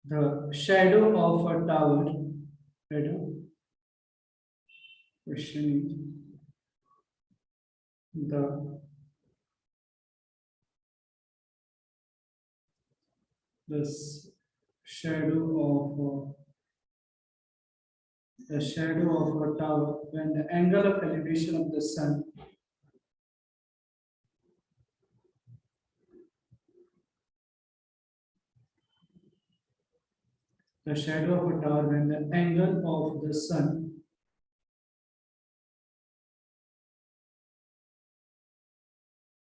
The shadow of a tower. Shadow. Question is the shadow of the shadow of a tower when the angle of elevation of the sun the shadow of a tower when the angle of the sun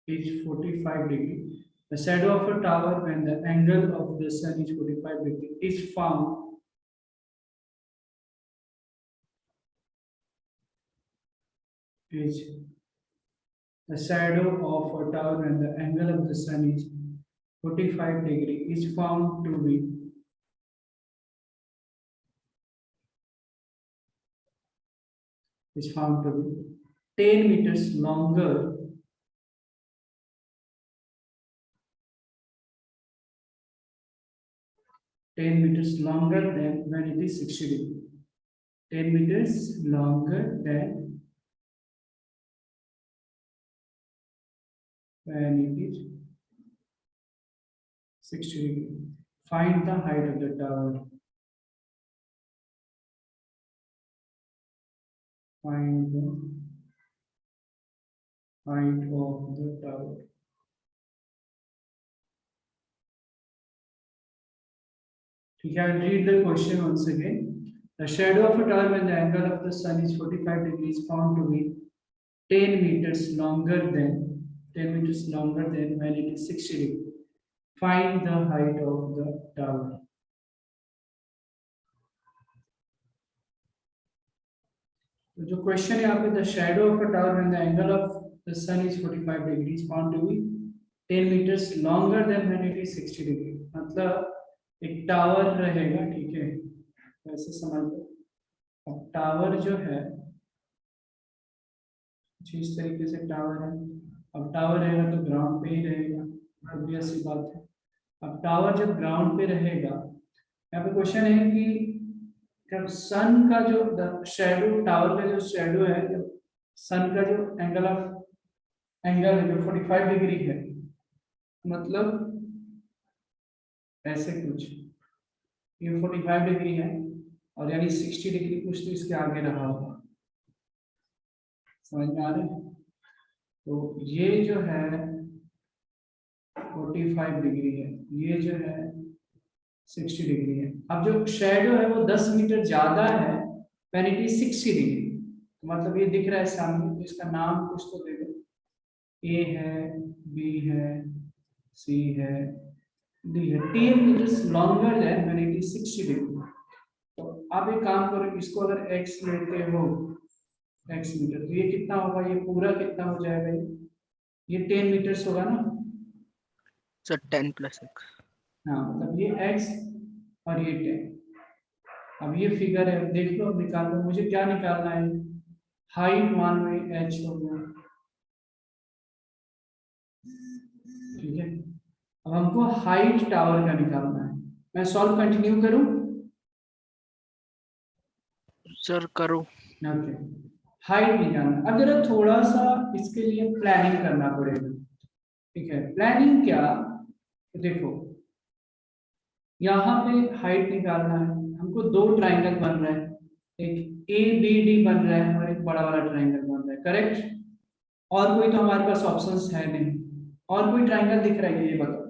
is 45 degree. The shadow of a tower when the angle of the sun is 45 degree is found is the shadow of a tower when the angle of the sun is 45 degree is found to be is found to be 10 meters longer than when it is 60 degree. 10 meters longer than when it is 60 degree. Find the height of the tower. Find the height of the tower. Okay, I'll read the question once again. The shadow of a tower when the angle of the sun is 45 degrees found to be 10 meters longer than when it is 60 degrees. Find the height of the tower. तो जो question है यहाँ पे the shadow of a tower when the angle of the sun is 45 degrees found to be 10 metres longer than when it is 60 degree मतलब एक tower रहेगा ठीक है वैसे समझ लो अब टावर जो है जिस तरीके से टावर है अब टावर रहेगा तो ग्राउंड पे ही रहेगा ऑब्वियस सी बात है अब टावर जब ग्राउंड पे रहेगा यहाँ पे क्वेश्चन है कि जब सन का जो शेडो टावर का जो शेडो है जब सन का जो एंगल है जो 45 डिग्री है मतलब ऐसे कुछ ये 45 डिग्री है और यानी 60 डिग्री कुछ तो इसके आगे रहा होगा समझ में आ रहा है तो ये जो है 45 डिग्री है ये जो है 60 डिग्री है अब जो शेडो है वो 10 मीटर ज्यादा है व्हेन इट इज 60 डिग्री मतलब ये दिख रहा है सामने तो इसका नाम कुछ तो दे दो ए है बी है सी है डी है 10 metres longer than when it is 60 degree तो आप एक काम करो इसको अगर x लेते हो x मीटर तो ये कितना होगा ये पूरा कितना हो जाएगा ये 10 मीटर्स होगा ना सर 10 + x हाँ मतलब ये x और ये 10 अब ये फिगर है देख लो अब निकाल लो मुझे क्या निकालना है हाइट मान लो h हो गया ठीक है अब हमको हाइट टावर का निकालना है मैं सॉल्व कंटिन्यू करूं सर करो ओके हाइट निकालना अब जरा थोड़ा सा इसके लिए प्लानिंग करना पड़ेगा ठीक है प्लानिंग क्या देखो यहाँ पे हाइट निकालना है हमको दो ट्राइंगल बन रहे हैं एक ए बी डी बन रहा है और एक बड़ा वाला ट्राइंगल बन रहा है करेक्ट और कोई तो हमारे पास ऑप्शंस है नहीं और कोई ट्राइंगल दिख रहा है ये बताओ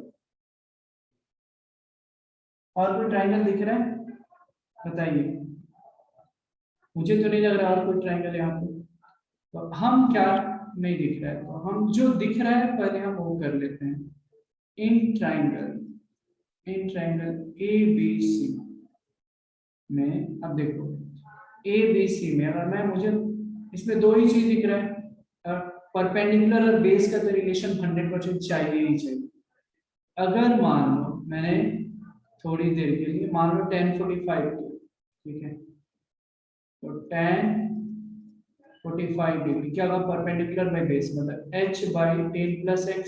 और कोई ट्राइंगल दिख रहा है बताइए मुझे तो नहीं लग रहा और कोई ट्राइंगल यहाँ पे तो हम क्या नहीं दिख रहा है तो हम जो दिख रहा है पहले हम वो कर लेते हैं इन ट्राइंगल ए बी सी में अब देखो ए बी सी में अगर मैं मुझे इसमें दो ही चीज दिख रहा है परपेंडिकुलर और बेस का तो रिलेशन 100% चाहिए ही चाहिए अगर मान लो मैंने थोड़ी देर के लिए मान लो 1045 ठीक है तो 1045 डिग्री क्या होगा परपेंडिकुलर बाय बेस मतलब h बाई 10 प्लस x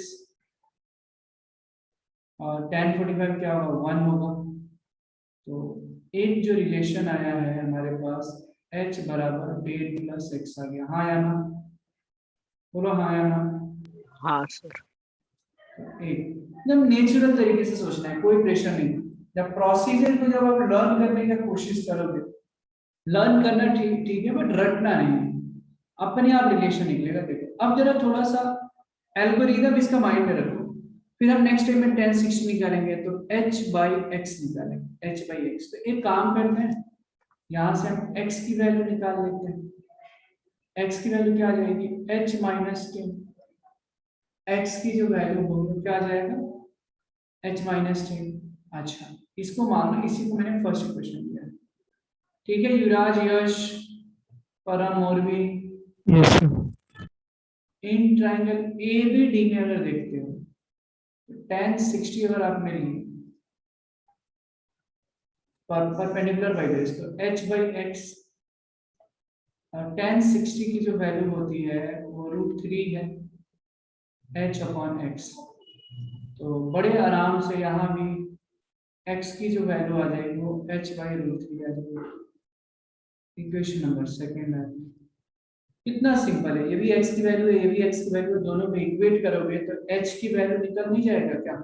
और 1045 क्या होगा 1 होगा तो एक जो रिलेशन आया है हमारे पास h बराबर 1 प्लस एक्स आ गया, हाँ या ना, बोलो हाँ या ना। हाँ सर। एक एकदम नेचुरल तरीके से सोचना है, कोई प्रेशर नहीं। जब प्रोसीजर को जब आप लर्न करने की कोशिश करोगे, लर्न करना ठीक ठीक है, बट रटना नहीं है, अपने आप रिलेशन निकलेगा। देखो अब जरा थोड़ा सा एल्गोरिदम इसका माइंड में रखो, फिर हम नेक्स्ट टाइम में 10 निकालेंगे तो h बाई एक्स निकालेंगे, h बाई एक्स। तो एक काम करते हैं, यहाँ से हम x की वैल्यू निकाल लेते हैं। x की वैल्यू क्या आ जाएगी, h माइनस 10। x की जो वैल्यू होगी क्या आ जाएगा, h माइनस 10। अच्छा, इसको मान लो, इसी को मैंने फर्स्ट इक्वेशन दिया, ठीक है। Yuvraj, Yash, Param, Mauravi, yes sir. इन ट्राइंगल ए बी डी में अगर देखते हो तो 10 60 अगर आपने ली परपेंडिकुलर बाई बेस, तो h बाई एक्स 10 60 की जो वैल्यू होती है वो √3 है h अपॉन एक्स। तो बड़े आराम से यहाँ भी x की जो वैल्यू आ जाएगी वो h बाई √3 आ जाएगी। इक्वेशन नंबर सेकेंड है। कितना सिंपल है, ये भी x की वैल्यू है, ये भी x की वैल्यू है, दोनों में इक्वेट करोगे तो h की वैल्यू निकल नहीं जाएगा क्या,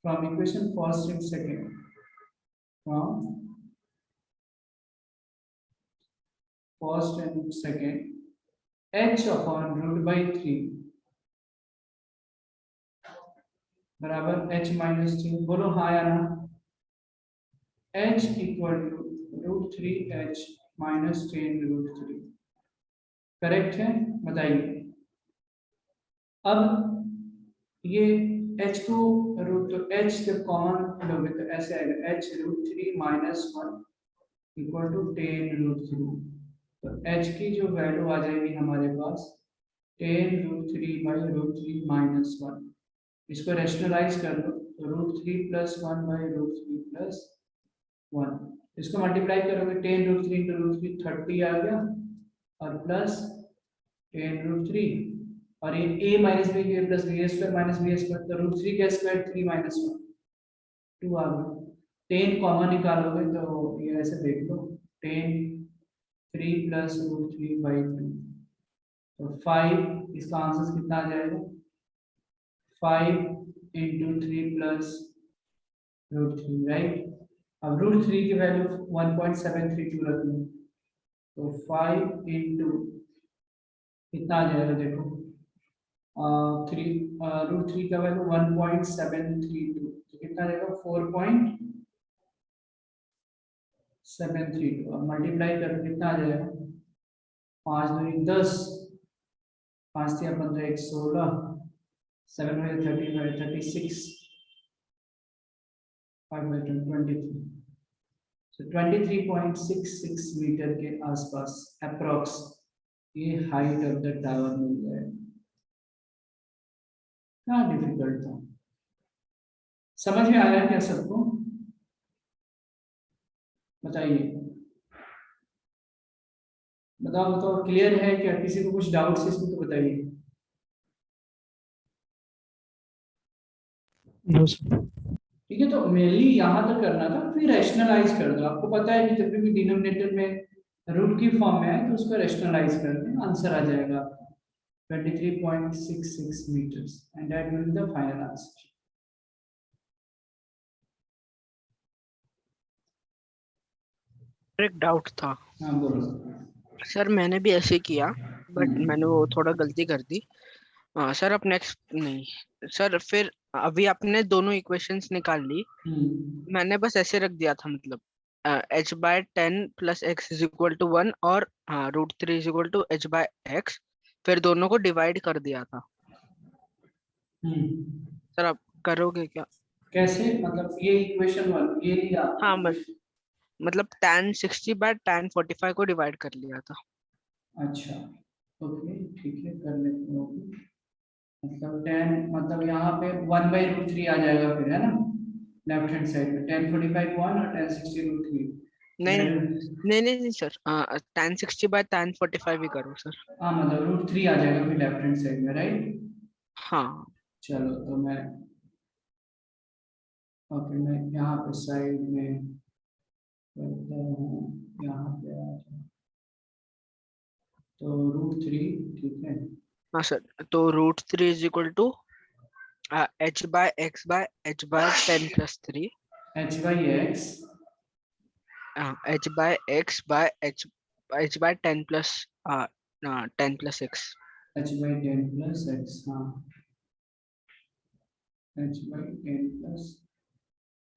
from equation first and second, from first and second h upon √3 बराबर h माइनस 3। बोलो हाँ या ना। h equal to √3h minus 10 √3, correct है, बताइए। अब ये h को रूट, तो h जब कॉमन लोगे तो ऐसे आएगा h √3 माइनस 1 इक्वल टू 10 √3। तो h की जो वैल्यू आ जाएगी हमारे पास 10 √3 बाई √3 माइनस 1। इसको रेशनलाइज कर दो तो √3 प्लस 1 बाई √3 प्लस 1। इसको मल्टीप्लाई करोगे 10 √3 इंटू √3 30 आ गया, और प्लस 10 √3, और ये a minus B plus B square minus B square, तो √3 का स्क्वायर 3 माइनस 1 2 आ गया। 10 कॉमन निकालोगे तो ये ऐसे देख लो, 10 3 प्लस √3 बाई 2, तो 5, इसका आंसर कितना आ जाएगा, 5 इंटू 3 प्लस √3, राइट। अब √3 की वैल्यू 1.732 रखनी, तो 5 इंटू कितना आ जाएगा देखो, 3 √3 का वैल्यू 1.732, तो कितना आ जाएगा 4.732। अब मल्टीप्लाई करो कितना आ जाएगा, 5 2 10, 5 3 15 1 16, 7 30 36, 5 23, so 23.66 मीटर के आसपास अप्रॉक्स ये हाइट ऑफ द टावर मिल जाएगा। क्या डिफिकल्ट था, समझ में आया क्या सबको, बताइए, बताओ बताओ, क्लियर है क्या, किसी को कुछ डाउट्स है इसमें तो बताइए। No sir. ठीक है, तो मेनली यहाँ तक करना था, फिर रैशनलाइज कर दो। आपको पता है कि जब भी डिनोमिनेटर में रूट की फॉर्म में है तो उसको रैशनलाइज कर दें, आंसर आ जाएगा आपका 23.66 metres, and that will be the final answer. एक डाउट था हाँ बोलो। सर, मैंने भी ऐसे किया बट मैंने वो हम्म। थोड़ा गलती कर दी। हाँ सर, अब नेक्स्ट नहीं सर, फिर अभी आपने दोनों इक्वेशंस निकाल ली, मैंने बस ऐसे रख दिया था, मतलब h/10 plus X is equal to 1, और हाँ √3 इज इक्वल टू h/x, फिर दोनों को डिवाइड कर दिया था। हम्म। सर आप करोगे क्या? कैसे, मतलब ये इक्वेशन वन ये लिया हाँ equation- मतलब tan 60/tan 45 को डिवाइड कर लिया था। अच्छा, ओके ठीक है, कर लेते हो। मतलब 10, मतलब यहाँ पे 1/√3 आ जाएगा फिर, है ना, लेफ्ट हैंड साइड में 1045 1 और 1060 √3। नहीं वैल्यू, नहीं नहीं नहीं सर, tan 60/tan 45 ही करो सर। हाँ मतलब √3 आ जाएगा फिर लेफ्ट हैंड साइड में, राइट। हाँ चलो तो मैं ओके, मैं यहाँ पे साइड में करता हूँ, यहाँ पे आ जाओ। तो √3, ठीक है। हाँ सर, तो √3 is equal to h by x by h by 10 plus 3, h/x h by x by h by 10 plus 10 plus x। h/10 plus x, हाँ, h/10 प्लस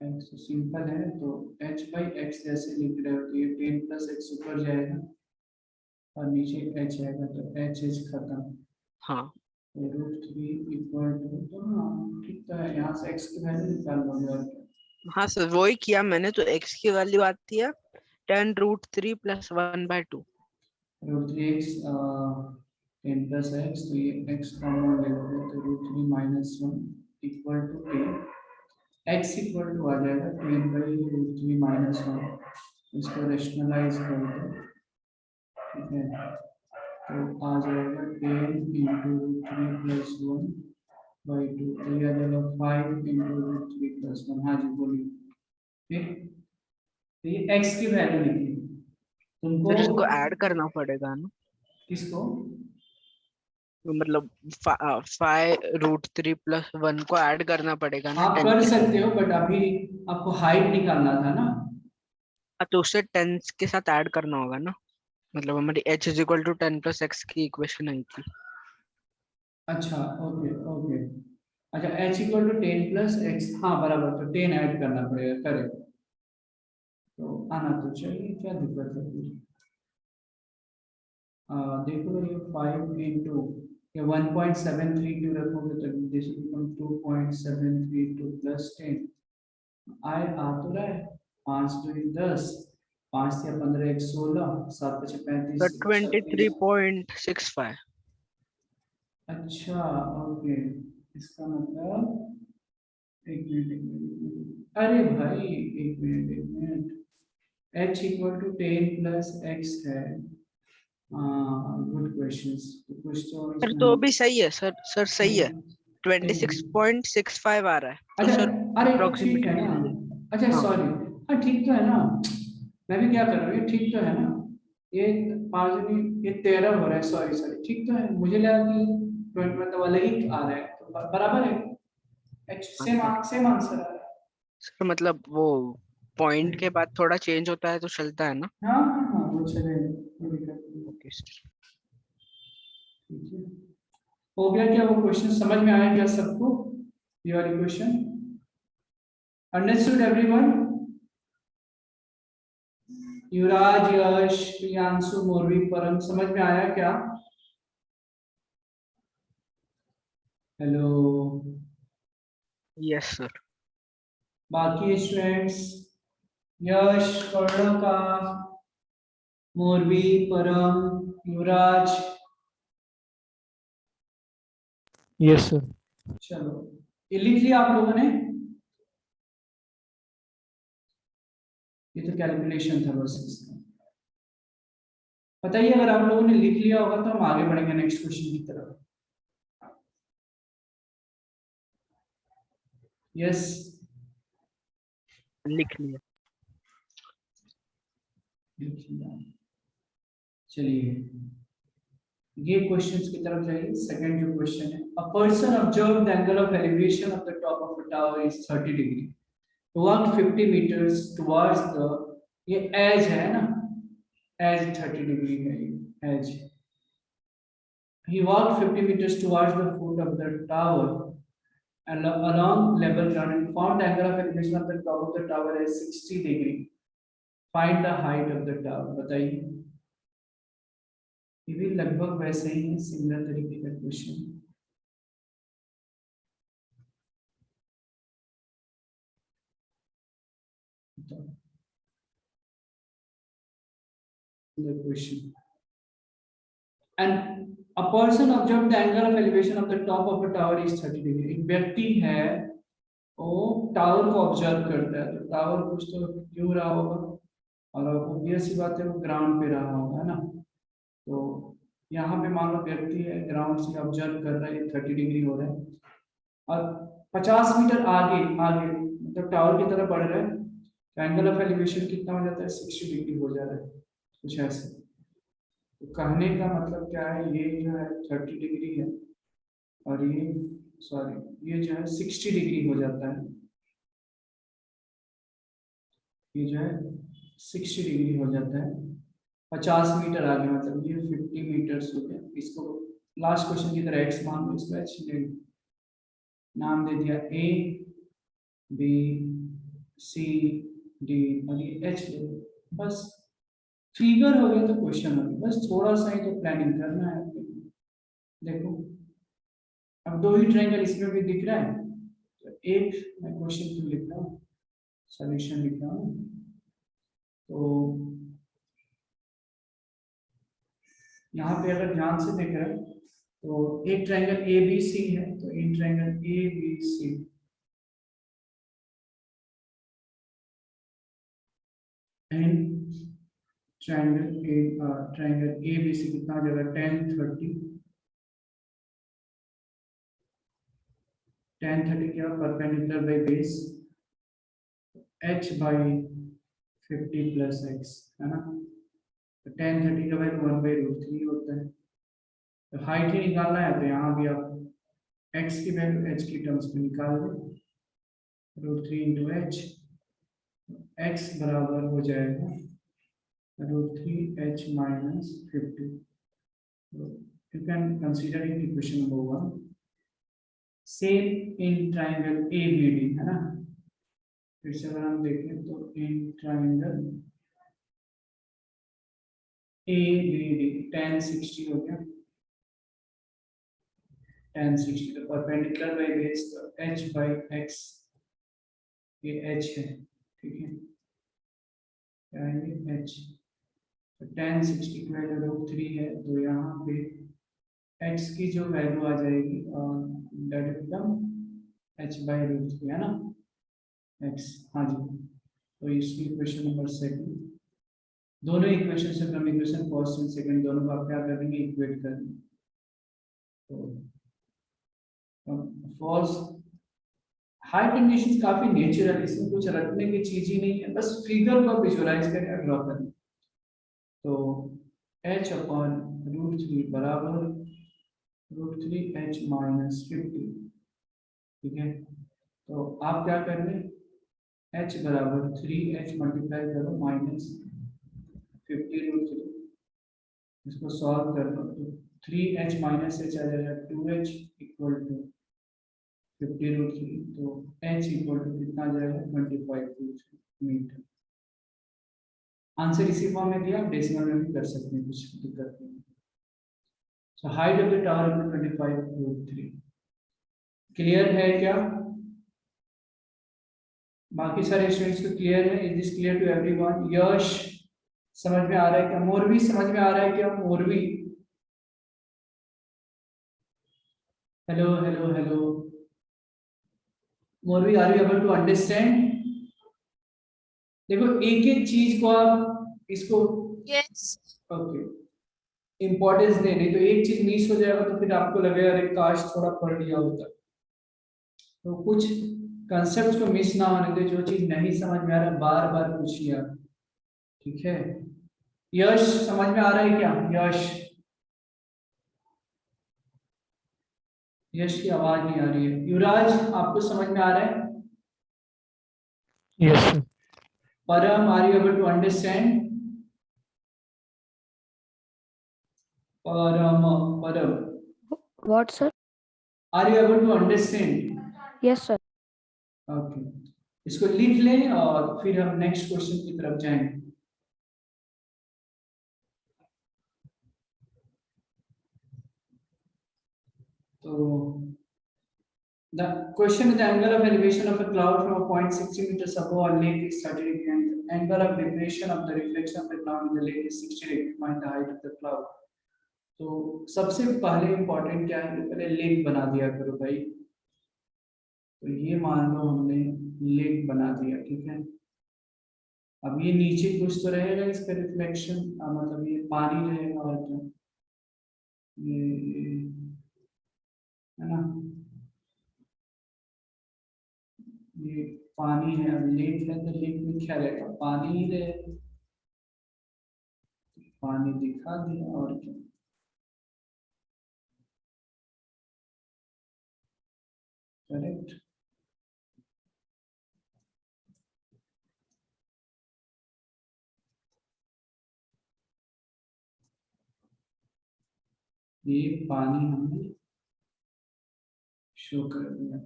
x सिंपल है, तो h/x जैसे लिख रहे हो तो ये 10 प्लस x ऊपर जाएगा और नीचे h आएगा, तो h खत्म। हाँ तो √3 इक्वल टू, तो हाँ ठीक तो है, यहाँ से x की वैल्यू निकाल लोगे और क्या। हाँ सर, वही किया मैंने, तो x की वैल्यू आती है 10√3 प्लस 1/2। √3x 10 प्लस x, तो ये x कॉमन ले लोगे तो √3 minus 1 equal to 10, x equal to आ जाएगा 10/√3 माइनस 1, इसको रेशनलाइज कर दो, ठीक है, तो आ जाएगा 10 इंटू √3 प्लस 1/2, तो ये आ जाएगा 5 इंटू √3 प्लस 1। हाँ जी बोलिए, ठीक। तो ये x की वैल्यू निकली तुमको, सर इसको ऐड करना पड़ेगा ना, किसको? तो मतलब 5√3 प्लस 1 को ऐड करना पड़ेगा ना आप 10 कर के साथ। सकते हो, बट अभी आपको हाइट निकालना था ना। तो उसे 10 के साथ ऐड करना होगा ना, मतलब हमारी h is equal to 10 plus x की इक्वेशन आई थी। अच्छा, ओके ओके, अच्छा h equal to 10 plus x, हाँ बराबर, तो 10 ऐड करना पड़ेगा, करेक्ट। तो आना तो चाहिए, क्या दिक्कत है फिर। देखो ये 5 इंटू ये 1.732 रखोगे तो दिस विल बिकम 2.732 प्लस 10, आए आ तो रहा है, 5 2 10, 5 या 15 1 16, 7 5 तो 35 26। 23.65। अच्छा, ओके, इसका मतलब अरे भाई, एक minute, h equal to 10 plus x है। गुड क्वेश्चंस, तो कुछ तो सर इसमें तो भी सही है सर, सर सही है, ठीक। 26.65 आ रहा है, तो अच्छा, सर अरे ठीक है अप्रोक्सीमेटली ना, सही है। अच्छा हाँ सॉरी, हाँ ठीक तो है ना, मैं भी क्या कर रहा हूँ, ये ठीक तो है ना, ये 5 ये 13 हो रहा है, सॉरी सॉरी, ठीक तो है, मुझे लगा कि 20 मतलब अलग ही आ रहा है, तो बराबर है, h हाँ सेम सर। सेम आंसर आ रहा है। सर मतलब वो पॉइंट के बाद थोड़ा चेंज होता है तो चलता है ना। हाँ हाँ हाँ, वो चलेगा, कोई दिक्कत नहीं है, ओके सर। ठीक है। हो गया क्या, वो क्वेश्चन समझ में आया क्या सबको, ये वाली क्वेश्चन, अंडरस्टूड एवरीवन? युवराज, यश, प्रियांशु, मोरवी, परम, समझ में आया क्या? Hello, yes sir. बाकी स्टूडेंट्स, यश, कर्णका, मोरवी, परम, युवराज, Yes, sir. चलो ये लिख लिया आप लोगों ने, ये तो कैलकुलेशन था बस इसका, बताइए अगर आप लोगों ने लिख लिया होगा तो हम आगे बढ़ेंगे नेक्स्ट क्वेश्चन की तरफ। यस, लिख लिया। लिख लिया, चलिए ये क्वेश्चंस की तरफ जाइए। सेकंड जो क्वेश्चन है, a person observe the angle of elevation of the top of a tower is 30 degree, walked 50 meters towards the, ये एज है ना, एज 30 डिग्री है, ये as, he walked 50 meters towards the foot of the tower and along level ground and found the angle of elevation of the top of the tower as 60 degree, find the height of the tower, बताइए। ये भी लगभग वैसे ही है, similar तरीके का question, the question, and a person observed the angle of elevation of the top of a tower is 30 degree, एक व्यक्ति है वो टावर को ऑब्जर्व करता है, तो टावर कुछ तो क्यों रहा होगा, और ऑब्वियस सी बात है वो ग्राउंड पे रहा होगा ना, तो यहाँ पे मान लो व्यक्ति है ग्राउंड से ऑब्जर्व कर रहा है, 30 डिग्री हो रहा है, और 50 मीटर आगे आगे मतलब टावर की तरफ बढ़ रहा है तो एंगल ऑफ एलिवेशन कितना हो जाता है, 60 डिग्री हो जा रहा है, कुछ ऐसे। तो कहने का मतलब क्या है, ये जो है 30 डिग्री है और ये सॉरी ये जो है 60 डिग्री हो जाता है, ये जो है 60 डिग्री हो जाता है 50 मीटर आगे, मतलब ये 50 मीटर्स हो गया। इसको लास्ट क्वेश्चन की तरह एक्स मान लो, इसको एच नाम दे दिया, ए बी सी डी और ये एच ले लो। बस फिगर हो गया तो क्वेश्चन हो गया, बस थोड़ा सा ही तो प्लानिंग करना है आपको। देखो अब दो ही ट्रायंगल इसमें भी दिख रहा है, तो एक मैं क्वेश्चन क्यों लिख रहा हूँ, सॉल्यूशन लिख रहा हूँ। तो यहाँ पे अगर ध्यान से देख रहे हैं तो एक ट्रायंगल ए बी सी है, तो in triangle A B C and triangle A B C कितना हो जाएगा, 10 30 क्या perpendicular by base h by 50 plus x है ना, तो 10 30 का वैल्यू 1/√3 होता है। तो हाइट ही निकालना है तो यहाँ भी आप x की वैल्यू h की टर्म्स में निकाल दो, √3 इंटू एच, x बराबर हो जाएगा √3h minus 50। You can consider it equation number 1. Same in triangle ABD है ना, फिर से अगर हम देखें तो इन ट्रायंगल ABD 10 60 हो गया, 10 60 तो परपेंडिकुलर बाई बेस तो h बाई x, ये h है, ठीक है, क्या है ये h, तो 10 60 की वैल्यू √3 है, तो यहाँ पे x की जो वैल्यू आ जाएगी that will become h by √3 है ना, x, हाँ जी। तो इसकी इक्वेशन नंबर सेकंड, दोनों इक्वेशन से हम इक्वेशन फर्स्ट एंड सेकंड दोनों को आप क्या करेंगे, इक्वेट करेंगे। तो फर्स्ट हाई कंडीशंस काफी नेचुरल, इसमें कुछ रखने की चीज ही नहीं है, बस फिगर को विजुअलाइज करके ड्रॉ करना। तो h अपॉन √3 बराबर √3h माइनस 50, ठीक है। तो आप क्या कर रहे हैं, h बराबर 3h मल्टीप्लाई करो माइनस 50√3, इसको सॉल्व कर लो तो 3h माइनस h आ जाएगा 2h इक्वल टू 50√3, तो h इक्वल टू कितना आ जाएगा 25 मीटर। आंसर इसी फॉर्म में दिया, डेसिमल में भी कर सकते हैं, कुछ दिक्कत नहीं। So height of the tower is 25√3। Clear है क्या, बाकी सारे स्टूडेंट्स को क्लियर है, is this clear to everyone? Yash समझ में आ रहा है क्या, मोरवी समझ में आ रहा है क्या, Morvi? Hello hello hello Morvi, are you able to understand? देखो एक एक चीज को आप इसको Yes. ओके इंपॉर्टेंस दे, नहीं तो एक चीज मिस हो जाएगा तो फिर आपको लगेगा अरे काश थोड़ा पढ़ लिया होता। तो कुछ कंसेप्ट को मिस ना होने दे, जो चीज नहीं समझ में आ रहा बार बार पूछिए आप, ठीक है। यश समझ में आ रहा है क्या, यश? यश की आवाज नहीं आ रही है। युवराज आपको समझ में आ रहा है? Yes, sir. Param, are you able to understand? Param, Param, What, sir? Are you able to understand? Yes, sir. Okay, इसको लिख लें और फिर हम नेक्स्ट क्वेश्चन की तरफ जाएंगे। तो the question is the angle of elevation of a cloud from a point 60 meters above a lake is 30 degree and the angle of depression of the reflection of the cloud in the lake is 60 degree, find the height of the cloud। तो सबसे पहले important क्या है, पहले lake बना दिया करो भाई। तो ये मान लो हमने लेक बना दिया, ठीक है। अब ये नीचे कुछ तो रहेगा इसका रिफ्लेक्शन, मतलब ये पानी रहेगा और क्या, ये है ना, ये पानी है, अब लेक है तो लेक में क्या रहेगा, पानी ही रहेगा, पानी दिखा दिया और क्या। करेक्ट। ये पानी हमने शो कर दिया।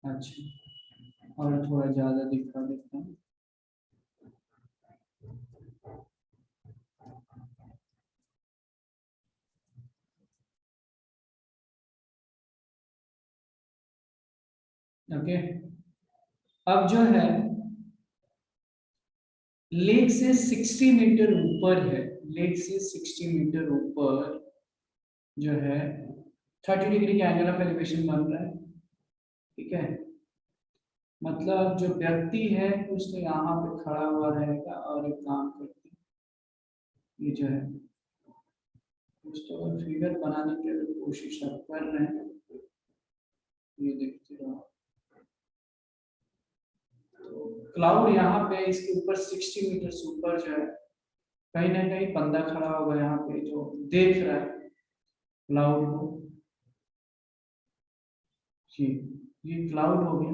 अच्छा, और थोड़ा ज्यादा दिखा देता हूँ। ओके, अब जो है लेक से 60 मीटर ऊपर है, लेक से 60 मीटर ऊपर जो है 30 डिग्री का एंगल ऑफ एलिवेशन बन रहा है। ठीक है, मतलब जो व्यक्ति है कुछ तो यहाँ पे खड़ा हुआ रहेगा और एक काम करते हैं, ये जो है कुछ तो फिगर बनाने की अगर कोशिश आप कर रहे हैं, ये देखते रहो। तो क्लाउड यहाँ पे इसके ऊपर 60 मीटर से ऊपर जो है कहीं ना कहीं बंदा खड़ा होगा यहाँ पे जो देख रहा है क्लाउड को। जी, ये क्लाउड हो गया,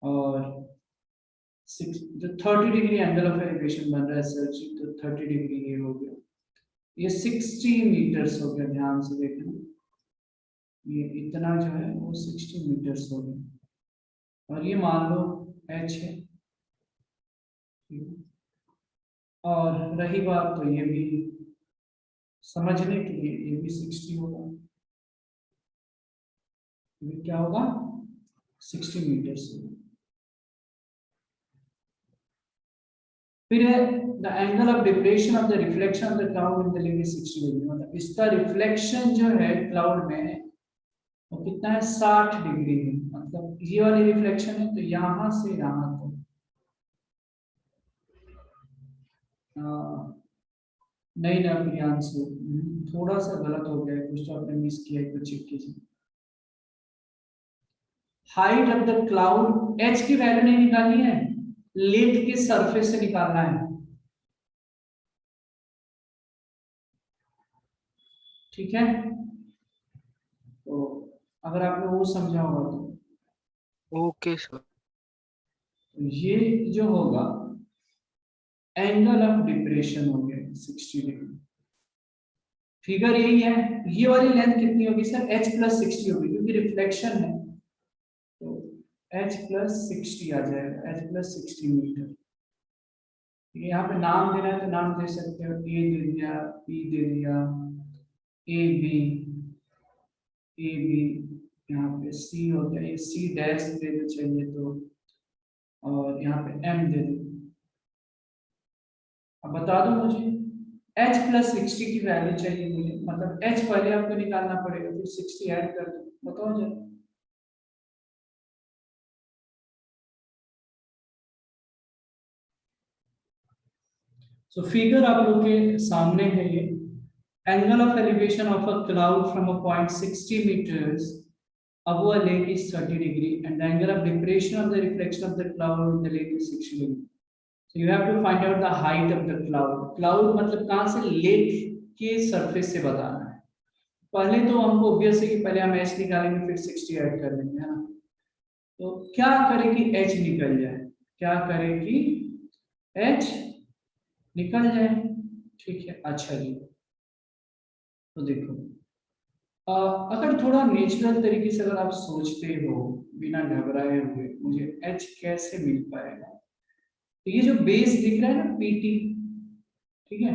और जो 30 डिग्री एंगल ऑफ एलिवेशन बन रहा है सर जी, तो 30 डिग्री ये हो गया, ये 60 मीटर्स हो गया, ध्यान से देखना, ये इतना जो है वो 60 मीटर्स हो गया, और ये मान लो h है। और रही बात तो ये भी समझने के लिए, ये भी 60 होगा, ये क्या होगा 60 मीटर्स। फिर है the angle of depression of the reflection of the cloud in the lake is 60 degree, मतलब इसका रिफ्लेक्शन जो है क्लाउड में वो कितना है 60 डिग्री है, मतलब ये वाली रिफ्लेक्शन है तो यहां से यहां तक। नहीं ना प्रियांशु, थोड़ा सा गलत हो गया है, कुछ तो आपने मिस किया है, कुछ चेक कीजिए। Height of the cloud, H की वैल्यू नहीं निकालनी है, लेक के सरफेस से निकालना है। ठीक है, तो अगर आपने वो समझा होगा तो ओके सर। ये जो होगा एंगल ऑफ डिप्रेशन हो गया 60 डिग्री। फिगर यही है, ये वाली लेंथ कितनी होगी सर, h प्लस 60 होगी, क्योंकि रिफ्लेक्शन है तो h प्लस 60 आ जाएगा, h प्लस 60 मीटर। यहाँ पे नाम देना है तो नाम दे सकते हो, ए दे दिया, p दे दिया, ए बी, ए बी, यहाँ पे सी हो गया, ये सी डैश दे दो चाहिए तो, और यहाँ पे m दे दो। अब बता दो मुझे, h प्लस 60 की वैल्यू चाहिए मुझे, मतलब h पहले आपको निकालना पड़ेगा, फिर 60 ऐड कर दो, बताओ जरा। सो फिगर आप लोग के सामने है, ये angle of elevation of a cloud from a point 60 meters above a lake is 30 degree and the angle of depression of the reflection of the cloud in the lake is 60 degree. So you have to find out the height of the cloud. Cloud मतलब कहाँ से, lake के surface से बताना है। पहले तो हमको ऑब्वियस है कि पहले हम h निकालेंगे फिर 60 ऐड कर लेंगे, है ना। तो क्या करें कि h निकल जाए, क्या करें कि h निकल जाए। ठीक है, अच्छा जी, तो देखो अगर थोड़ा नेचुरल तरीके से अगर आप सोचते हो बिना घबराए हुए, मुझे h कैसे मिल पाएगा, तो ये जो बेस दिख रहा है ना PT, ठीक है,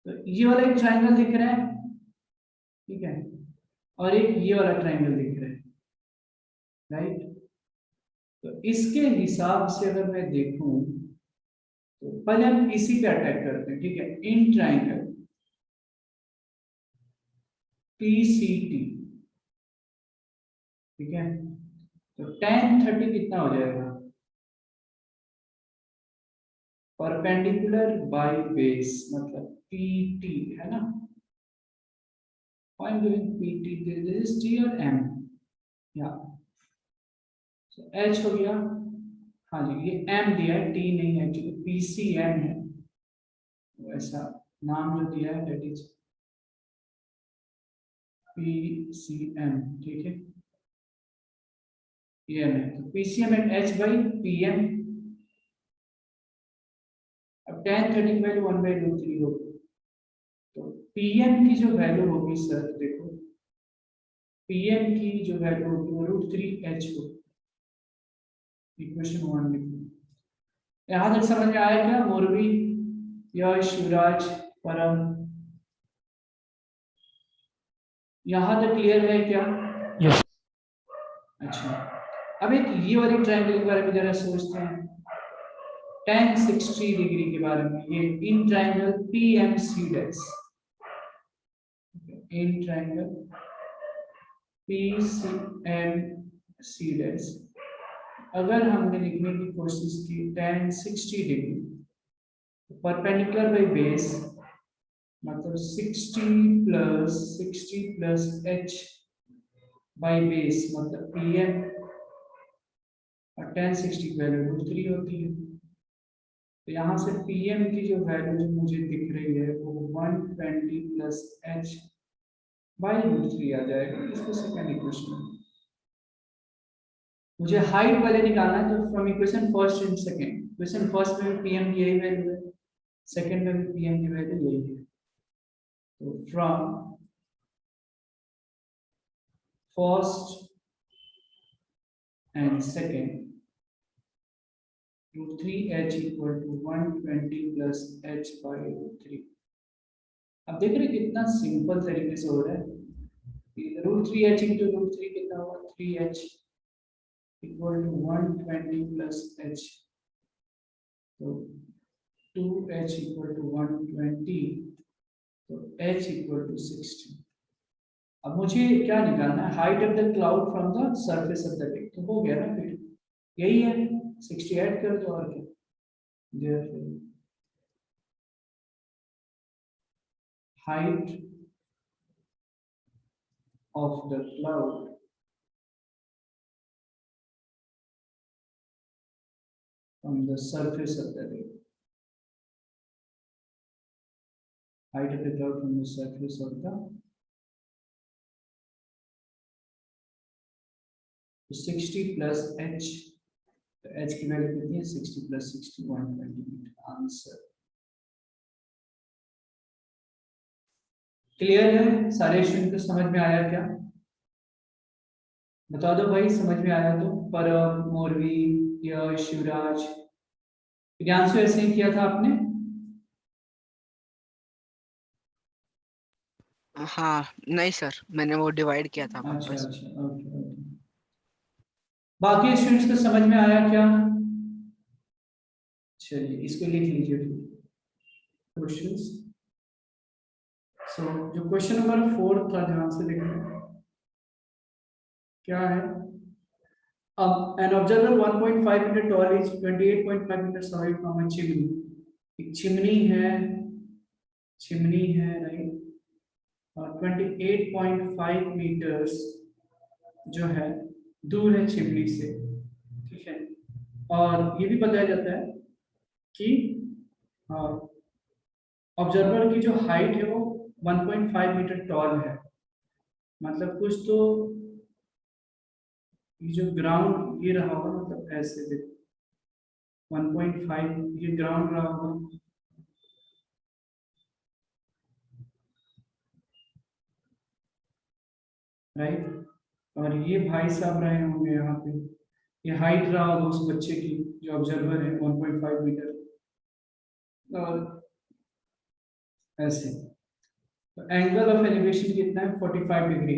तो ये वाला एक ट्रायंगल दिख रहा है, ठीक है, और एक ये वाला ट्रायंगल दिख रहा है, राइट। तो इसके हिसाब से अगर मैं देखूं तो पहले हम इसी पे अटैक करते हैं, ठीक है, इन ट्रायंगल PCT, ठीक है, तो tan 30 कितना हो जाएगा, परपेंडिकुलर बाय बेस, मतलब PT है ना, find during PT this is T और M, या एच हो गया, हाँ जी ये एम दिया है, टी नहीं है एक्चुअली, पीसीएम है, वैसा नाम जो दिया है दैट इज पीसीएम, ठीक है ये है, तो PCM at H by PM. अब tan 30 की वैल्यू 1/√3 होगी, तो पीएम की जो वैल्यू होगी सर देखो, पीएम की जो वैल्यू होगी वो √3h होगी, इक्वेशन 1 लिखो। यहाँ तक समझ में आया क्या मोरवी, यश, शिवराज, परम, यहाँ तक क्लियर है क्या? Yes. अच्छा, अब एक ये वाली ट्रायंगल के बारे में जरा सोचते हैं, tan 60 डिग्री के बारे में, ये in triangle PMC dash, in triangle PCMC dash, अगर हमने लिखने की कोशिश की tan 60 degree, perpendicular by base मतलब 60 प्लस h बाई बेस मतलब pm, और tan 60 की वैल्यू √3 होती है, तो यहाँ से pm की जो वैल्यू जो मुझे दिख रही है वो 120 प्लस h बाई √3 आ जाएगा, इसको सेकंड इक्वेशन। मुझे हाइट वाले निकालना है, तो from equation first and second, equation first में pm की यही वैल्यू है, सेकंड में भी pm की वैल्यू यही है, तो from first and second √3h equal to 120 plus h by √3। अब देख रहे कितना सिंपल तरीके से हो रहा है, √3h इंटू √3 कितना होगा, 3h equal to 120 plus h, तो 2h इक्वल टू 120, तो h इक्वल टू 60। अब मुझे क्या निकालना है, height of the cloud from the surface of the deck, तो हो गया ना फिर यही है, 60 ऐड कर दो और क्या, therefore height of the cloud from the surface of the lake, height of the cloud from the surface of the 60 plus h, तो h की वैल्यू कितनी है, 60 plus 60 120 मीटर, आंसर क्लियर है? सारे स्टूडेंट को समझ में आया क्या? बता दो भाई समझ में आया तो, परम, मोरवी, यश, शिवराज, ज्ञान से ऐसे ही किया था आपने? हाँ नहीं सर, मैंने वो डिवाइड किया था अच्छा बस। अच्छा, ओके ओके। बाकी स्टूडेंट्स को समझ में आया क्या? चलिए इसको लिख लीजिए क्वेश्चंस। सो जो क्वेश्चन नंबर 4 था, ध्यान से देखना क्या है। An observer 1.5 meter tall is 28.5 meters away from a chimney. एक चिमनी है राइट, और 28.5 मीटर्स जो है दूर है चिमनी से, ठीक है। और ये भी बताया जाता है कि ऑब्जर्वर की जो हाइट है वो 1.5 मीटर टॉल है, मतलब कुछ तो ये जो ग्राउंड ये रहा होगा, मतलब ऐसे देखो 1.5 ये ग्राउंड रहा होगा, राइट, और ये भाई साहब रहे होंगे यहाँ पे, ये हाइट रहा होगा उस बच्चे की जो ऑब्जर्वर है 1.5 मीटर, और ऐसे तो एंगल ऑफ एलिवेशन कितना है 45 डिग्री,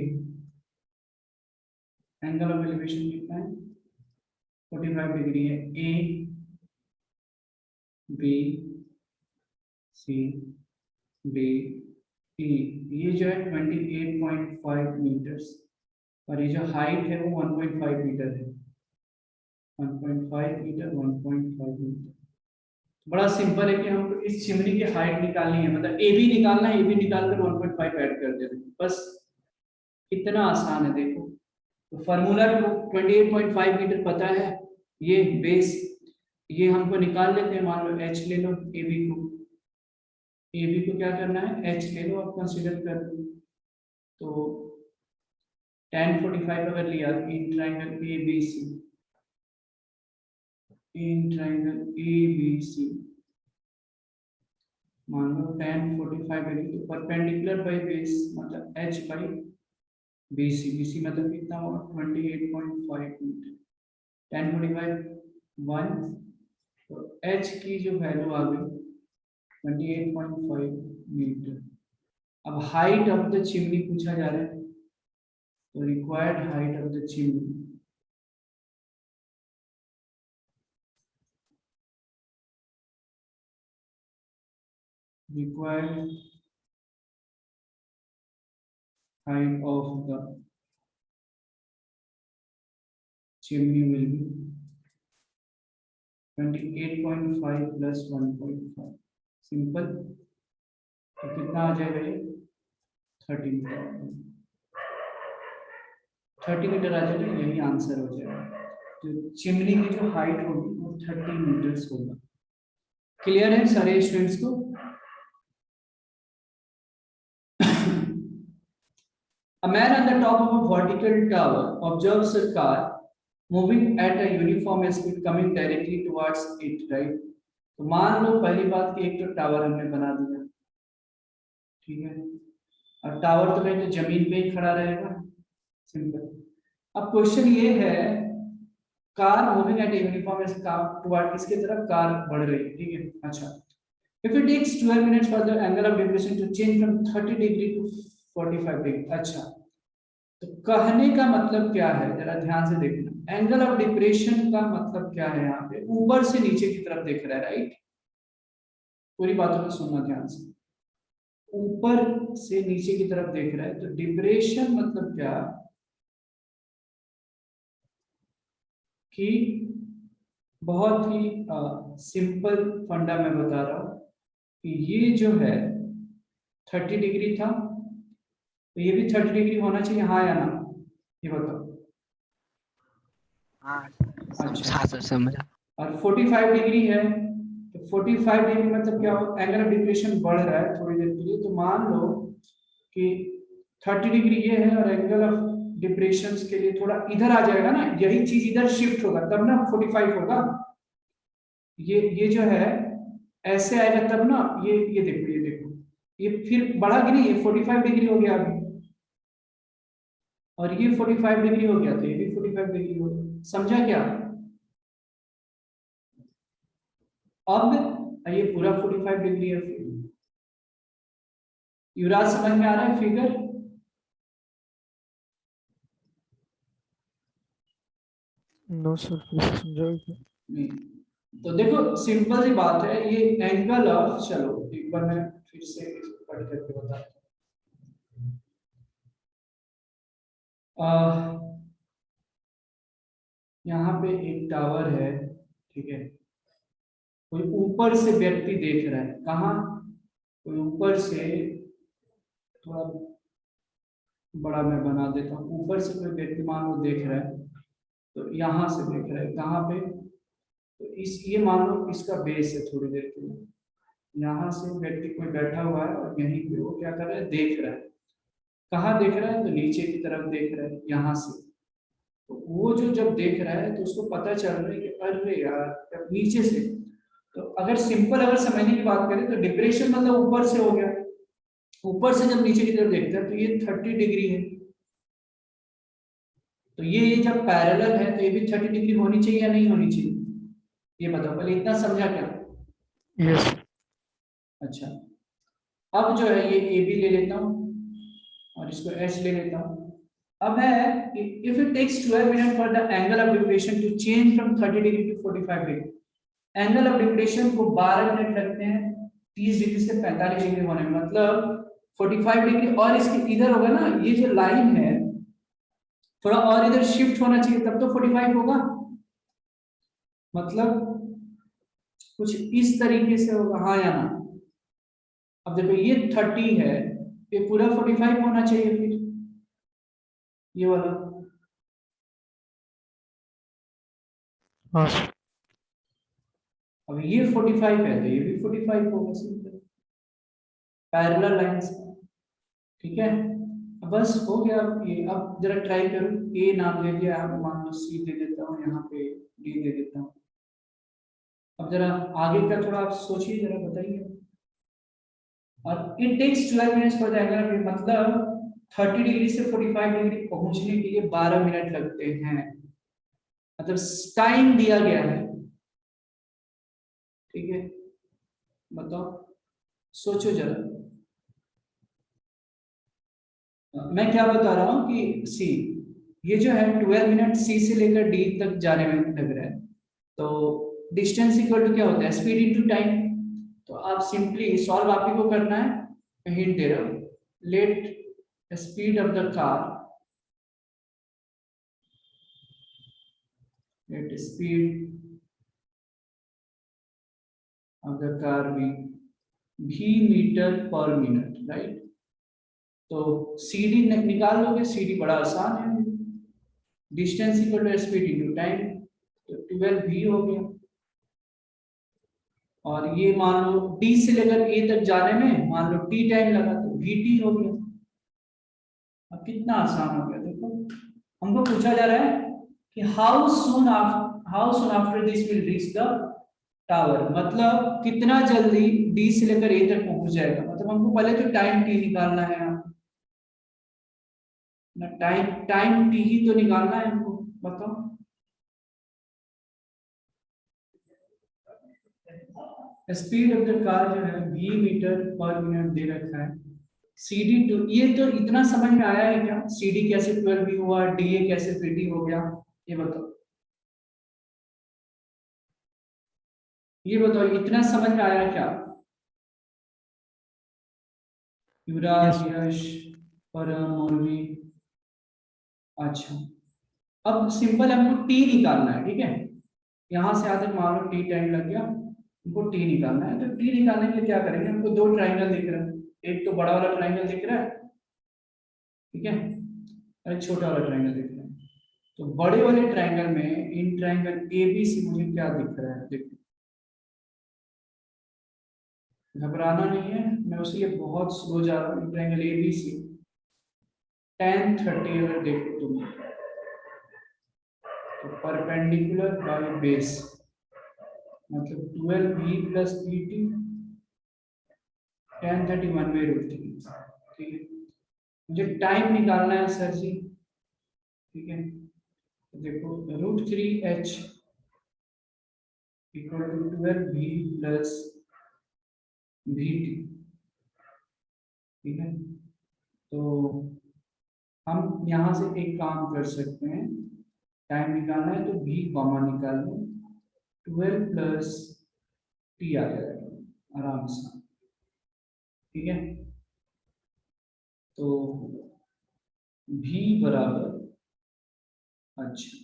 एंगल ऑफ एलिवेशन कितना है 45 डिग्री है। A B C D E, ये जो है 28.5 मीटर्स, और ये जो हाइट है वो 1.5 मीटर है, 1.5 मीटर 1.5 मीटर। बड़ा सिंपल है कि हमको इस चिमनी की हाइट निकालनी है, मतलब ए बी निकालना है, ए बी निकाल कर 1.5 ऐड कर देना, बस इतना आसान है। देखो तो फार्मूला 28.5 मीटर पता है, ये बेस, ये हमको निकाल लेते हैं। मान लो h ले लो, AB को क्या करना है, h ले लो, आप कंसीडर कर लो। तो tan 45 अगर लिया in triangle ABC, in triangle ABC, मान लो tan 45 डिग्री, तो परपेंडिकुलर बाय बेस मतलब h बाई BC मतलब कितना होगा 28.5 मीटर। tan 45 1, तो h की जो वैल्यू आ गई 28.5 मीटर। अब हाइट ऑफ द चिमनी पूछा जा रहा है, तो required height of the chimney, required height of the chimney will be 28.5 plus 1.5, simple. तो कितना आ जाएगा ये 30 मीटर, 30 मीटर आ जाएगा, यही आंसर हो जाएगा। तो चिमनी की जो हाइट होगी वो 30 मीटर्स होगा। क्लियर है सारे स्टूडेंट्स को? A man on the top of a vertical tower observes a car moving at a uniform speed coming directly towards it, right? तो मान लो पहली बात कि एक तो टावर हमने बना दिया, ठीक है, और टावर तो भाई तो जमीन पे ही खड़ा रहेगा, सिंपल। अब क्वेश्चन ये है, car moving at uniform toward, इसके तरफ कार बढ़ रही है, ठीक है। अच्छा, if it takes 12 minutes for the angle of depression to change from 30 degree to 45 degree. अच्छा, तो कहने का मतलब क्या है, जरा ध्यान से देखना। एंगल ऑफ डिप्रेशन का मतलब क्या है, यहाँ पे ऊपर से नीचे की तरफ देख रहा है, राइट? पूरी बातों को सुनना ध्यान से, ऊपर से नीचे की तरफ देख रहा है, तो डिप्रेशन मतलब क्या कि बहुत ही सिंपल फंडा मैं बता रहा हूं कि ये जो है 30 डिग्री था, तो ये भी 30 डिग्री होना चाहिए, हाँ या ना, ये बताओ। अच्छा समझा। और 45 डिग्री है, तो 45 डिग्री मतलब क्या हो, एंगल ऑफ डिप्रेशन बढ़ रहा है थोड़ी देर के लिए, तो मान लो कि 30 डिग्री ये है और एंगल ऑफ डिप्रेशन के लिए थोड़ा इधर आ जाएगा ना, यही चीज इधर शिफ्ट होगा तब ना 45 होगा। ये जो है ऐसे आएगा तब ना, ये देखो ये फिर बढ़ा कि नहीं, ये 45 डिग्री हो गया अभी, और ये 45 डिग्री हो गया, तो ये भी 45 डिग्री हो गया। समझा क्या? अब ये पूरा 45 डिग्री है। युवराज समझ में आ रहा है फिगर? नो सर, प्लीज समझाओ। नहीं, तो देखो सिंपल सी बात है, ये एंगल ऑफ, चलो एक बार मैं फिर से इसको कट करके बताता हूँ। यहाँ पे एक टावर है, ठीक है, कोई ऊपर से व्यक्ति देख रहा है, कहाँ, कोई ऊपर से, थोड़ा बड़ा मैं बना देता हूँ, ऊपर से कोई व्यक्ति मान लो देख रहा है, तो यहाँ से देख रहा है, कहाँ पे, तो ये मान लो इसका बेस है, थोड़ी देर के लिए यहाँ से व्यक्ति कोई बैठा हुआ है और यहीं पे वो क्या कर रहा है, देख रहा है। कहाँ देख रहा है, तो नीचे की तरफ देख रहा है यहाँ से। तो वो जो जब देख रहा है तो उसको पता चल रहा है कि अरे यार नीचे से, तो अगर सिंपल अगर समझने की बात करें तो डिप्रेशन मतलब ऊपर से हो गया, ऊपर से जब नीचे की तरफ देखता है तो ये 30 डिग्री है, तो ये जब पैरेलल है तो ये भी 30 डिग्री होनी चाहिए या नहीं होनी चाहिए, ये बताओ पहले, इतना समझा क्या? यस। अच्छा, अब जो है ये ए बी ले लेता हूँ और इसको एच ले लेता हूँ। अब है if it takes 12 minute for the angle of depression to change from 30 degree to 45 degree, angle of depression को 12 मिनट लगते हैं 30 डिग्री से 45 डिग्री होने में, मतलब 45 डिग्री और इसके इधर होगा ना, ये जो लाइन है थोड़ा और इधर शिफ्ट होना चाहिए तब तो 45 होगा, मतलब कुछ इस तरीके से होगा, हाँ या ना? अब देखो ये 30 है, ये पूरा 45 होना चाहिए फिर, ये वाला हाँ सर। अब ये 45 है तो ये भी 45 होगा, सिंपल पैरेलल लाइंस, ठीक है। अब बस हो गया। अब ये अब जरा ट्राई करो, ए नाम ले दिया, अब मान लो सी दे देता हूँ, यहाँ पे डी दे देता हूँ। अब जरा आगे का थोड़ा आप सोचिए, जरा बताइए। और it takes 12 minutes for the angle, मतलब 30 डिग्री से 45 डिग्री पहुंचने के लिए 12 मिनट लगते हैं, मतलब टाइम दिया गया है, ठीक है। बताओ, सोचो जरा। मैं क्या बता रहा हूँ कि सी, ये जो है 12 मिनट सी से लेकर डी तक जाने में लग रहा है, तो डिस्टेंस इक्वल टू क्या होता है, स्पीड इनटू टाइम। तो आप सिंपली सॉल्व आप ही को करना है, मैं हिंट दे रहा हूँ। Let speed of the car, let speed of the car be metre per minute, right. तो सी डी निकाल लोगे, सी डी बड़ा आसान है, distance equal to speed into time, तो 12 भी हो गया। और ये मान लो डी से लेकर ए तक जाने में मान लो टी टाइम लगा, तो वी टी हो गया। अब कितना आसान हो गया, देखो। हमको पूछा जा रहा है कि how soon after this will reach the tower, मतलब कितना जल्दी डी से लेकर ए तक पहुंच जाएगा, मतलब हमको पहले तो टाइम टी निकालना है ना, टाइम टी ही तो निकालना है हमको, बताओ। स्पीड ऑफ द कार जो है v मीटर पर मिनट दे रखा है। CD टू, ये तो इतना समझ में आया है क्या, CD कैसे 12 भी हुआ, DA कैसे 50 हो गया, ये बताओ। ये बताओ, इतना समझ में आया क्या? युवराज, यश, परम, मौलवी। अच्छा, अब सिंपल हमको टी निकालना है, ठीक है। यहाँ से आते मान लो टी टाइम लग गया, हमको टी निकालना है। तो टी निकालने के लिए क्या करेंगे, हमको दो ट्राइंगल दिख रहा है, एक तो बड़ा वाला ट्राइंगल दिख रहा है, ठीक है, और एक छोटा वाला ट्राइंगल दिख रहा है। तो बड़े वाले ट्राइंगल में इन ट्राइंगल ए बी सी मुझे क्या दिख रहा है, देखो। घबराना नहीं है, मैं उसके लिए बहुत स्लो जा रहा हूँ। Triangle A B C tan 30 अगर देखो तुम, तो परपेंडिकुलर बाय बेस, मतलब 12 B plus B T tan 30 1 में रूट 3, ठीक है। मुझे टाइम निकालना है सर जी, ठीक है। तो देखो root 3 H equal to 12 B plus B T, ठीक है। तो हम यहाँ से एक काम कर सकते हैं, टाइम निकालना है तो v कॉमन निकाल लो, 12 प्लस टी आ जाएगा आराम से, ठीक है। तो v बराबर, अच्छा,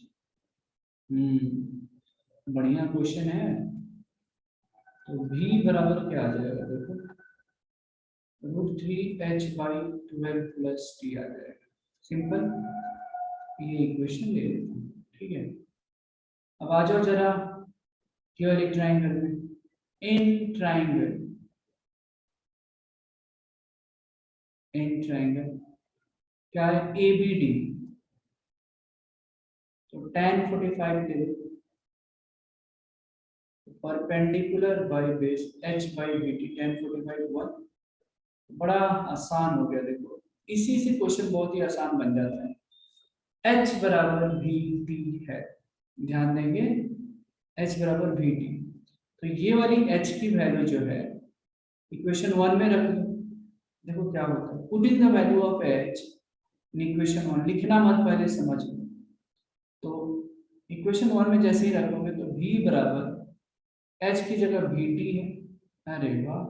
बढ़िया क्वेश्चन है। तो v बराबर क्या आ जाएगा, देखो root 3 H by 12 plus T आ जाएगा, सिंपल। ये इक्वेशन ले लेते हैं, ठीक है। अब आ जाओ जरा क्यों ट्राइंगल में, इन ट्राइंगल क्या है, ए बी डी, तो tan 45 ले लो, perpendicular by base h by B T, tan 45 1, बड़ा आसान हो गया। देखो इसी से क्वेश्चन बहुत ही आसान बन जाता है। h बराबर वी टी है, ध्यान देंगे, h बराबर वी टी। तो ये वाली h की वैल्यू जो है इक्वेशन 1 में रख लो, देखो क्या होता है। Put in the value of h in equation 1, लिखना मत, पहले समझ लो। तो इक्वेशन 1 में जैसे ही रखोगे तो v बराबर h की जगह वी टी है, अरे वाह,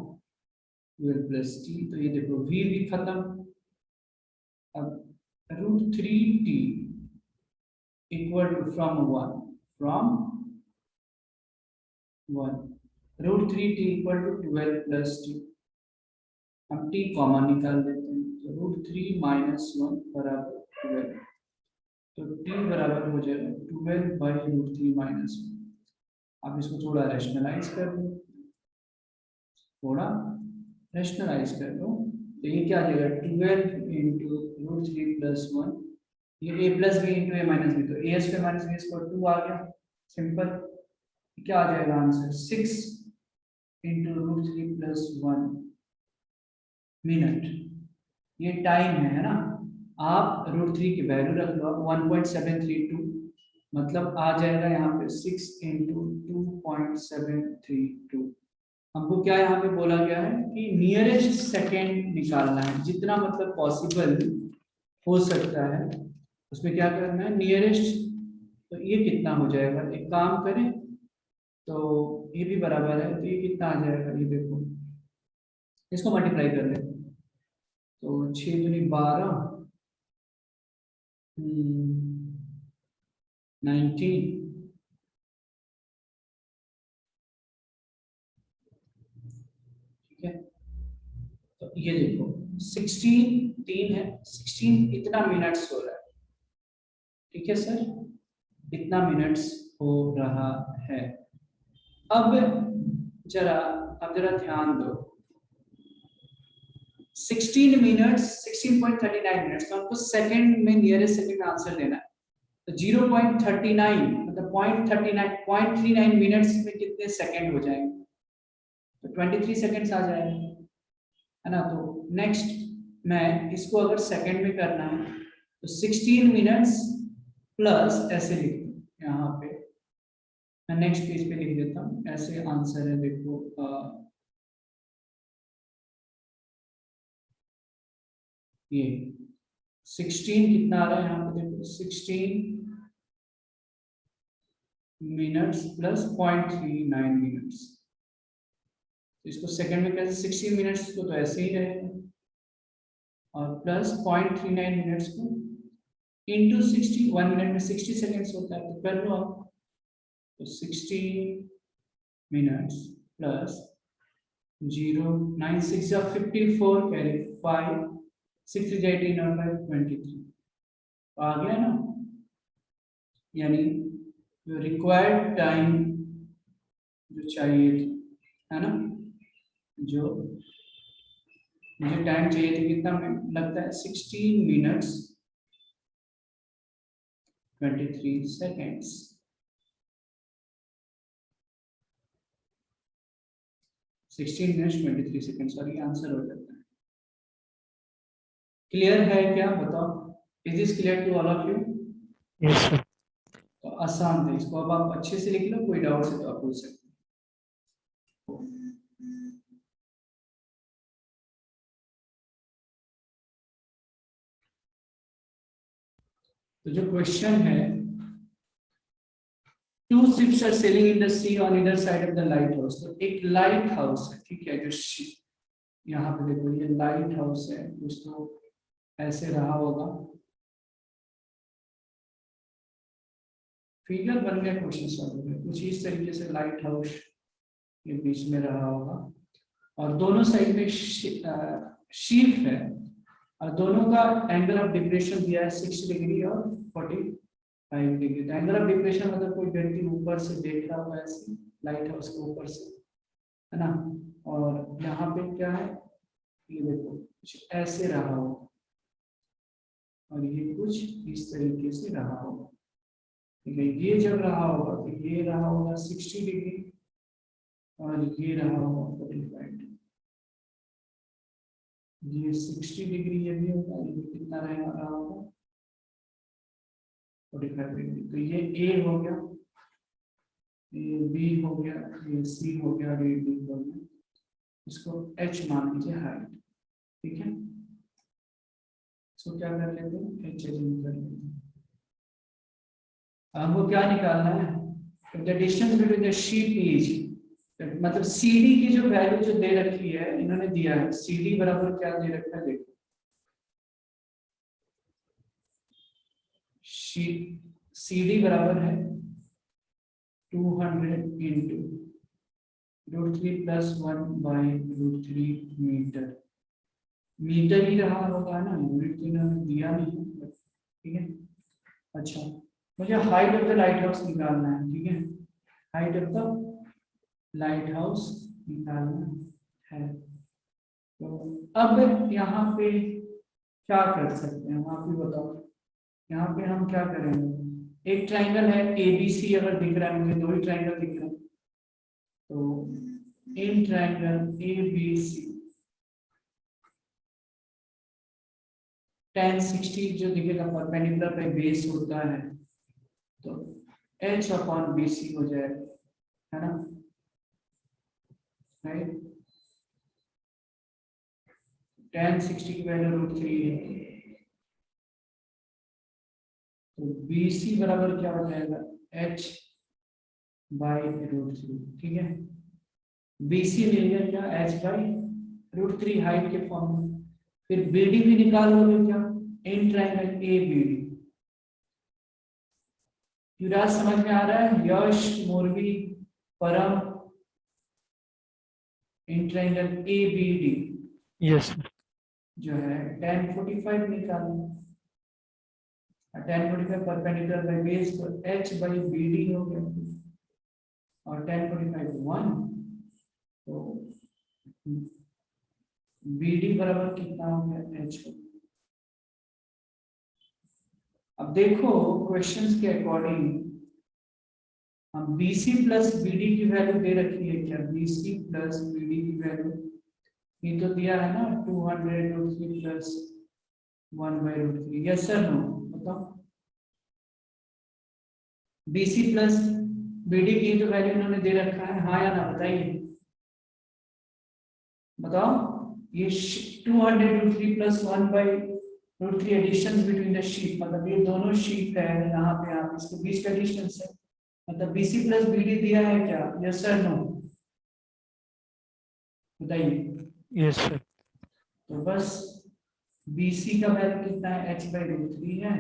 12 प्लस टी, तो ये देखो v भी खत्म। अब root 3 T equal to from 1 root 3 T equal to 12 plus T, हम टी कॉमन निकाल देते हैं, तो रूट 3 माइनस 1 बराबर 12, तो टी बराबर हो जाएगा 12 बाई रूट 3 माइनस 1, आप इसको थोड़ा रैशनलाइज कर लो, थोड़ा रैशनलाइज कर लो, तो ये क्या आ जाएगा 12 इंटू रूट 3 प्लस 1, ये a plus B into A minus B, तो A square minus B square 2 आ गया, सिंपल। क्या आ जाएगा answer 6 into root 3 plus 1 minute, ये टाइम है ना। आप रूट 3 की वैल्यू रख लो 1.732, मतलब आ जाएगा यहाँ पे 6 इंटू 2.732। हमको क्या यहाँ पे बोला गया है कि नियरेस्ट सेकेंड निकालना है, जितना मतलब पॉसिबल हो सकता है उसमें क्या करना है नियरेस्ट। तो ये कितना हो जाएगा, एक काम करें तो ये भी बराबर है, तो ये कितना आ जाएगा, ये देखो इसको मल्टीप्लाई कर ले, तो 6 दूनी 12, 19, ठीक है। तो ये देखो 16 3 है, 16 इतना मिनट्स हो रहा है, ठीक है सर, इतना मिनट्स हो रहा है। अब जरा ध्यान दो, 16 मिनट्स 16.39 मिनट्स, तो हमको सेकंड में नियरेस्ट सेकंड आंसर देना है, तो 0.39 मतलब 0.39 मिनट्स में कितने सेकंड हो जाएंगे, तो 23 सेकंड्स आ जाएंगे, है ना। तो नेक्स्ट मैं इसको अगर सेकंड में करना है तो 16 मिनट्स प्लस ऐसे लिख दूं, यहाँ पे मैं नेक्स्ट पेज पे लिख देता हूँ, ऐसे आंसर है देखो, ये 16 कितना आ रहा है यहाँ पे देखो, 16 मिनट्स प्लस 0.39 मिनट्स, इसको सेकंड में कैसे 16 मिनट्स को तो ऐसे ही रहेगा, और प्लस 0.39 मिनट्स को इंटू 60, 1 मिनट में 60 सेकंड्स होता है, तो कर लो आप, तो 16 मिनट्स प्लस 0 9 6 या 54 कैरी 5 6 3 18 और 5 23, तो आ गया ना, यानी रिक्वायर्ड टाइम जो चाहिए था, है ना, जो मुझे टाइम चाहिए था कितना लगता है 16 मिनट्स 23 सेकेंड्स, 16 मिनट्स 23 सेकेंड्स, और ये आंसर हो जाता है। क्लियर है क्या, बताओ, is this clear to all of you? Yes, sir. तो आसान है, इसको अब आप अच्छे से लिख लो, कोई डाउट है तो आप पूछ सकते हो। तो जो क्वेश्चन है, two ships are sailing in the sea on either side of the lighthouse, तो एक लाइट हाउस है, ठीक है, जो यहाँ पे देखो ये लाइट हाउस है, कुछ तो ऐसे रहा होगा, फिगर बन गया, क्वेश्चन सॉल्व हो गया, कुछ इस तरीके से लाइट हाउस के बीच में रहा होगा, और दोनों साइड में शीप है, और दोनों का एंगल ऑफ डिप्रेशन दिया है 60 डिग्री और 45 डिग्री। तो एंगल ऑफ डिप्रेशन मतलब कोई व्यक्ति ऊपर से देख रहा होगा ऐसे लाइट हाउस के ऊपर से, है ना, और यहाँ पे क्या है, ये देखो कुछ ऐसे रहा होगा, और ये कुछ इस तरीके से रहा होगा, ठीक है। ये जब रहा होगा तो ये रहा होगा 60 डिग्री, और ये रहा होगा 45 डिग्री, ये 60 डिग्री ये भी होगा, ये कितना रहा होगा 45 डिग्री, तो ये ए हो गया, ये बी हो गया, ये सी हो गया, और ये डी हो गया, इसको एच मान लीजिए हाइट, ठीक है। इसको क्या कर लेते हैं, एच कर लेते हैं। हमको क्या निकालना है, the distance between the sheep is, मतलब CD की जो वैल्यू जो दे रखी है, इन्होंने दिया है CD बराबर क्या दे रखा है, देखो CD बराबर है 200 into √3 plus 1 by √3 metre, metre ही रहा होगा ना, यूनिट तो इन्होंने दिया नहीं, ठीक है। अच्छा, मुझे height of the light house निकालना है, ठीक है, height of the light house निकालना है। तो अब यहाँ पे क्या कर सकते हैं आप ही बताओ। यहाँ पे हम क्या करेंगे, एक ट्राइंगल है एबीसी अगर दिख रहा है, मुझे दो ही ट्राइंगल दिख रहे हैं, तो इन ट्राइंगल एबीसी tan 60 जो दिखेगा परपेंडिकुलर पे बेस होता है, तो h अपॉन BC हो जाएगा, है ना, राइट। tan 60 की वैल्यू √3 है, तो BC बराबर क्या हो जाएगा, h बाई √3, ठीक है। BC ले लिया क्या, h बाई √3 हाइट के फॉर्म में। फिर BD भी निकाल लोगे क्या, इन ट्राइंगल ABD। युवराज समझ में आ रहा है, यश मोरबी परम, in triangle ABD Yes, sir. जो है tan 45 निकालना, tan 45 परपेंडिकुलर बाय बेस, तो h बाई BD हो गया, और tan 45 1, तो BD बराबर कितना हो गया, h। अब देखो क्वेश्चंस के अकॉर्डिंग हम BC प्लस BD की वैल्यू दे रखी है क्या, BC प्लस BD की वैल्यू ये तो दिया है ना 200√3 प्लस 1/√3, यस सर नो, बताओ। BC प्लस BD की जो वैल्यू इन्होंने दे रखा है, हाँ या ना बताइए, बताओ। ये 200√3 plus 1/√3 addition between the sheet, मतलब ये दोनों शीट है यहाँ पे, आप इसके बीच का डिस्टेंस है, मतलब BC प्लस BD दिया है क्या, यस सर नो, बताइए। Yes, sir. तो बस BC का वैल्यू कितना है, h/√3 है,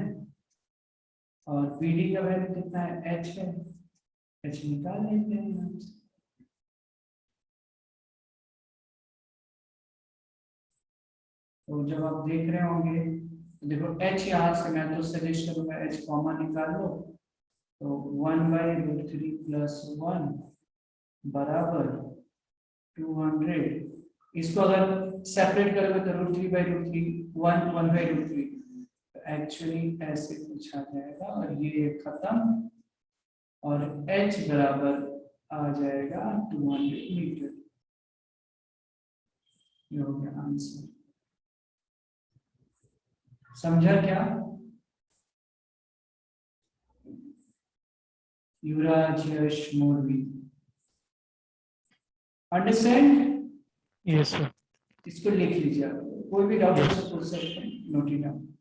और BD का वैल्यू कितना है, h है, h निकाल लेते हैं यहाँ से। तो जब आप देख रहे होंगे तो देखो h यहाँ से, मैं तो सजेस्ट करूंगा h कॉमन निकाल लो, तो 1/√3 प्लस 1 बराबर 200, इसको अगर सेपरेट करोगे तो √3/√3 1/√3, एक्चुअली ऐसे कुछ आ जाएगा, और ये खत्म, और h बराबर आ जाएगा 200 मीटर। ये हो गया आंसर, समझा क्या युवराज, यश, मोरवी, अंडरस्टैंड। Yes, sir. इसको लिख लीजिए आप, कोई भी डाउट हो तो पूछ सकते हैं, नोट इट डाउन।